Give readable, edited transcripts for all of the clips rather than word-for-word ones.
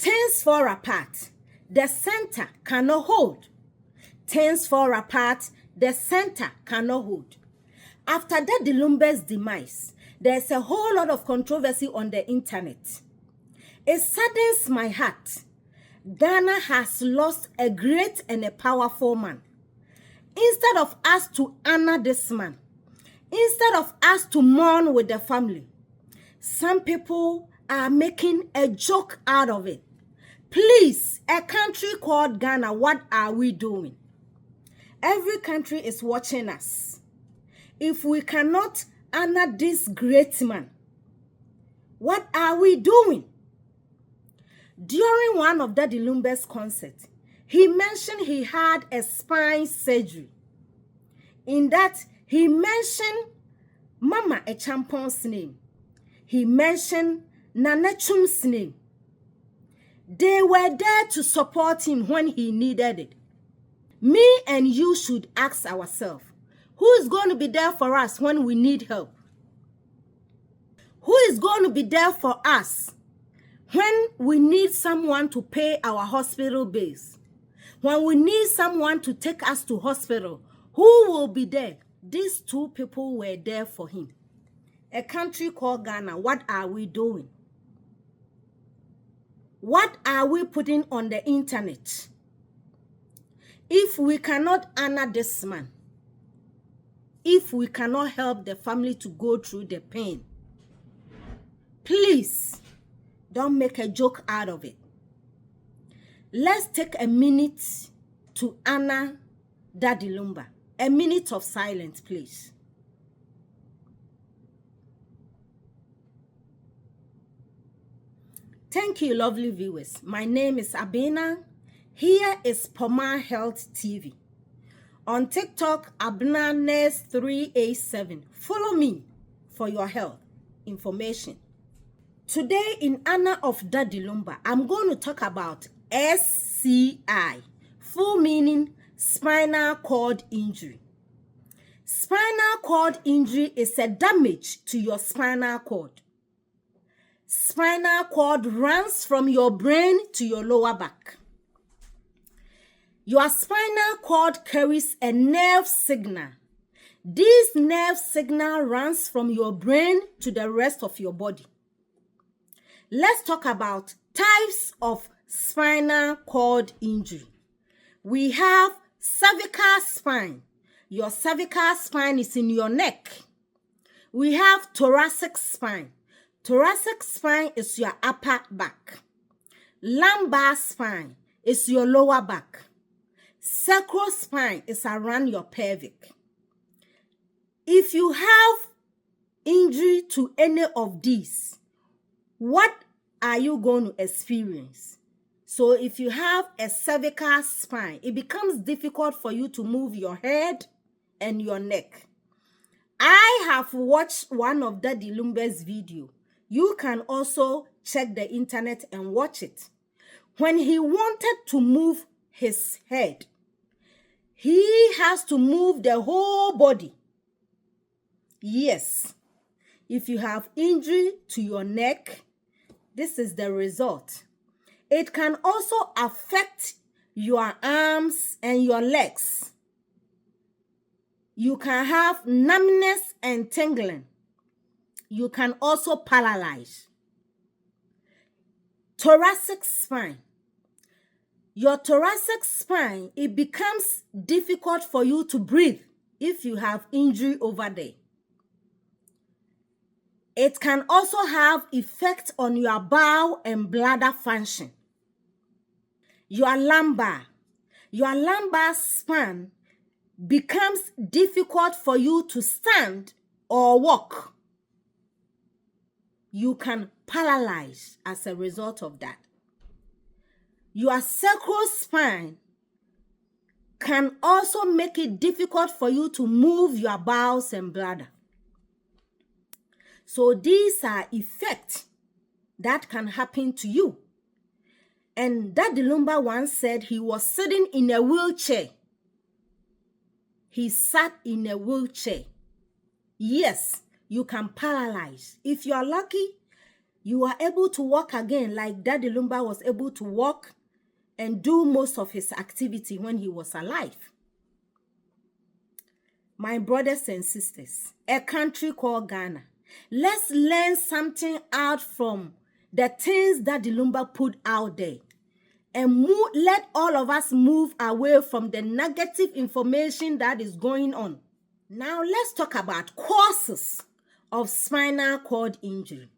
Things fall apart. The center cannot hold. Things fall apart. The center cannot hold. After Daddy Lumba's demise, there's a whole lot of controversy on the internet. It saddens my heart. Ghana has lost a great and a powerful man. Instead of us to honor this man, instead of us to mourn with the family, some people are making a joke out of it. Please, a country called Ghana, what are we doing? Every country is watching us. If we cannot honor this great man, what are we doing? During one of Daddy Lumba's concerts, he mentioned he had a spine surgery. In that, he mentioned Mama Echampon's name. He mentioned Nanechum's name. They were there to support him when he needed it. Me and you should ask ourselves, who is going to be there for us when we need help? Who is going to be there for us when we need someone to pay our hospital bills? When we need someone to take us to hospital, who will be there? These two people were there for him. A country called Ghana, what are we doing? What are we putting on the internet? If we cannot honor this man, if we cannot help the family to go through the pain, please don't make a joke out of it. Let's take a minute to honor Daddy Lumba. A minute of silence, please. Thank you, lovely viewers. My name is Abena. Here is Poma Health TV. On TikTok, AbenaNurse387. Follow me for your health information. Today, in honor of Daddy Lumba, I'm going to talk about SCI, full meaning spinal cord injury. Spinal cord injury is a damage to your spinal cord. Spinal cord runs from your brain to your lower back. Your spinal cord carries a nerve signal. This nerve signal runs from your brain to the rest of your body. Let's talk about types of spinal cord injury. We have cervical spine. Your cervical spine is in your neck. We have thoracic spine. Thoracic spine is your upper back. Lumbar spine is your lower back. Sacral spine is around your pelvic. If you have injury to any of these, what are you going to experience? So if you have a cervical spine, it becomes difficult for you to move your head and your neck. I have watched one of Daddy Lumba's video. You can also check the internet and watch it. When he wanted to move his head, he has to move the whole body. Yes, if you have injury to your neck, this is the result. It can also affect your arms and your legs. You can have numbness and tingling. You can also paralyze. Thoracic spine. Your thoracic spine, it becomes difficult for you to breathe if you have injury over there. It can also have effect on your bowel and bladder function. Your lumbar spine becomes difficult for you to stand or walk. You can paralyze as a result of that. Your sacral spine can also make it difficult for you to move your bowels and bladder. So these are effects that can happen to you. And Daddy Lumba once said he was sitting in a wheelchair. He sat in a wheelchair. Yes, you can paralyze. If you are lucky, You are able to walk again like Daddy Lumba was able to walk and do most of his activity when he was alive. My brothers and sisters, a country called Ghana, let's learn something out from the things Daddy Lumba put out there. And let all of us move away from the negative information that is going on. Now let's talk about causes of spinal cord injury.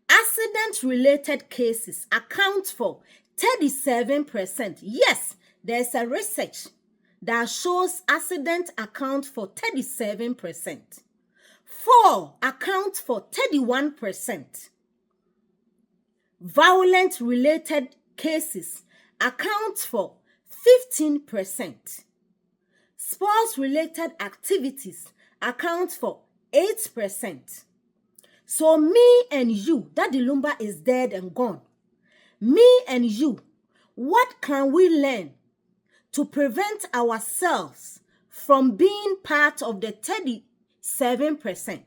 Accident-related cases account for 37%. Yes, there's a research that shows accident account for 37%. Fall account for 31%. Violent-related cases account for 15%. Sports-related activities account for 8%. So me and you, Daddy Lumba is dead and gone. Me and you, what can we learn to prevent ourselves from being part of the 37%?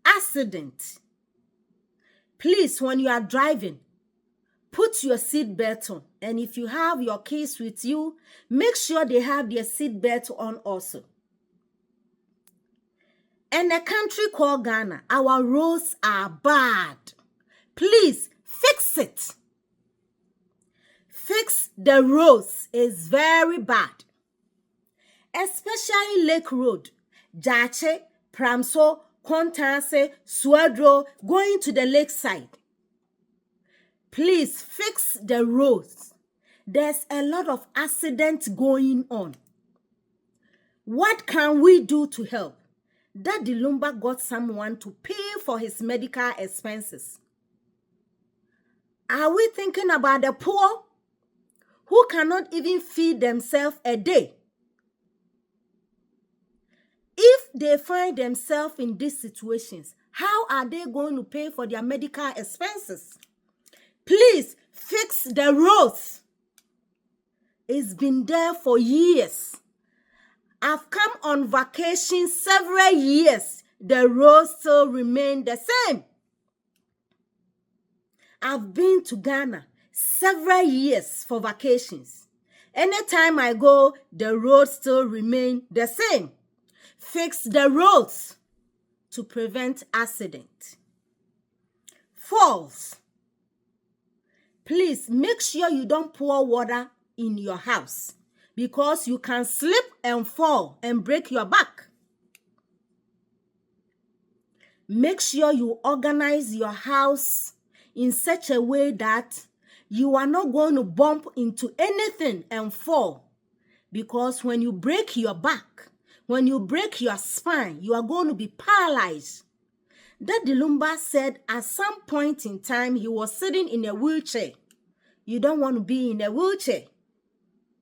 Accident. Please, when you are driving, put your seatbelt on. And if you have your kids with you, make sure they have their seatbelt on also. In a country called Ghana, our roads are bad. Please, fix it. Fix the roads. It's very bad. Especially Lake Road, Jache, Pramso, Kontase, Swadro, going to the lakeside. Please fix the roads. There's a lot of accidents going on. What can we do to help? Daddy Lumba got someone to pay for his medical expenses. Are we thinking about the poor who cannot even feed themselves a day? If they find themselves in these situations, how are they going to pay for their medical expenses? Please fix the roads. It's been there for years. I've come on vacation several years. The roads still remain the same. I've been to Ghana several years for vacations. Anytime I go, the roads still remain the same. Fix the roads to prevent accident. Falls. Please make sure you don't pour water in your house, because you can slip and fall and break your back. Make sure you organize your house in such a way that you are not going to bump into anything and fall. Because when you break your back, when you break your spine, you are going to be paralyzed. Daddy Lumba said at some point in time, he was sitting in a wheelchair. You don't want to be in a wheelchair.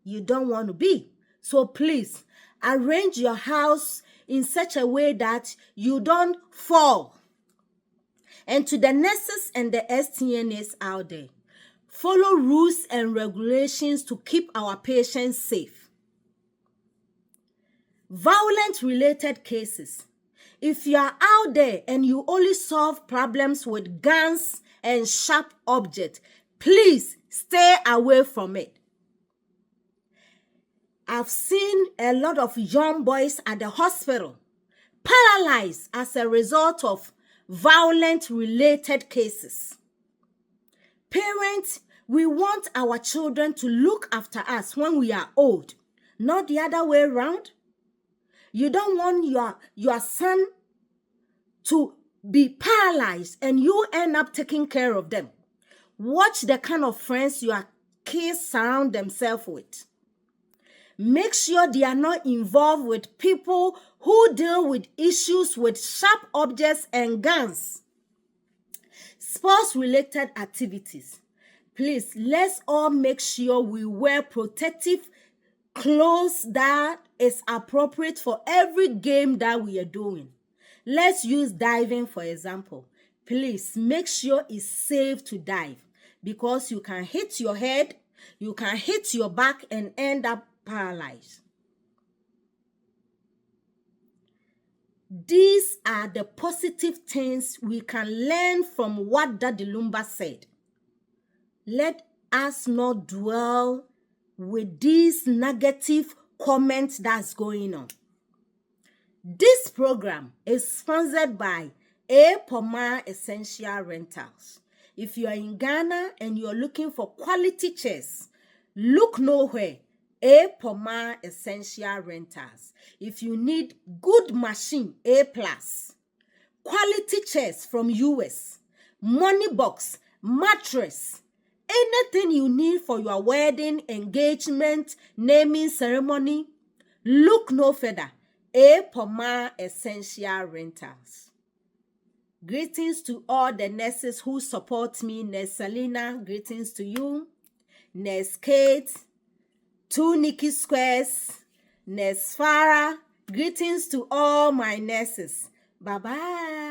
You don't want to be. So please, arrange your house in such a way that you don't fall. And to the nurses and the STNAs out there, follow rules and regulations to keep our patients safe. Violent-related cases. If you are out there and you only solve problems with guns and sharp objects, please stay away from it. I've seen a lot of young boys at the hospital paralyzed as a result of violent-related cases. Parents, we want our children to look after us when we are old, not the other way around. You don't want your son to be paralyzed and you end up taking care of them. Watch the kind of friends your kids surround themselves with. Make sure they are not involved with people who deal with issues with sharp objects and guns. Sports-related activities. Please, let's all make sure we wear protective clothes that is appropriate for every game that we are doing. Let's use diving, for example. Please, make sure it's safe to dive, because you can hit your head, you can hit your back and end up paralyzed. These are the positive things we can learn from what Daddy Lumba said. Let us not dwell with these negative comments that's going on. This program is sponsored by A Poma Essential Rentals. If you are in Ghana and you are looking for quality chairs, look nowhere. A Poma Essential Rentals. If you need good machine, A+, quality chairs from US, money box, mattress, anything you need for your wedding, engagement, naming ceremony, look no further. A Poma Essential Rentals. Greetings to all the nurses who support me. Nurse Selena, greetings to you. Nurse Kate, 2 Nikki Squares, Nurse Farah, greetings to all my nurses. Bye-bye.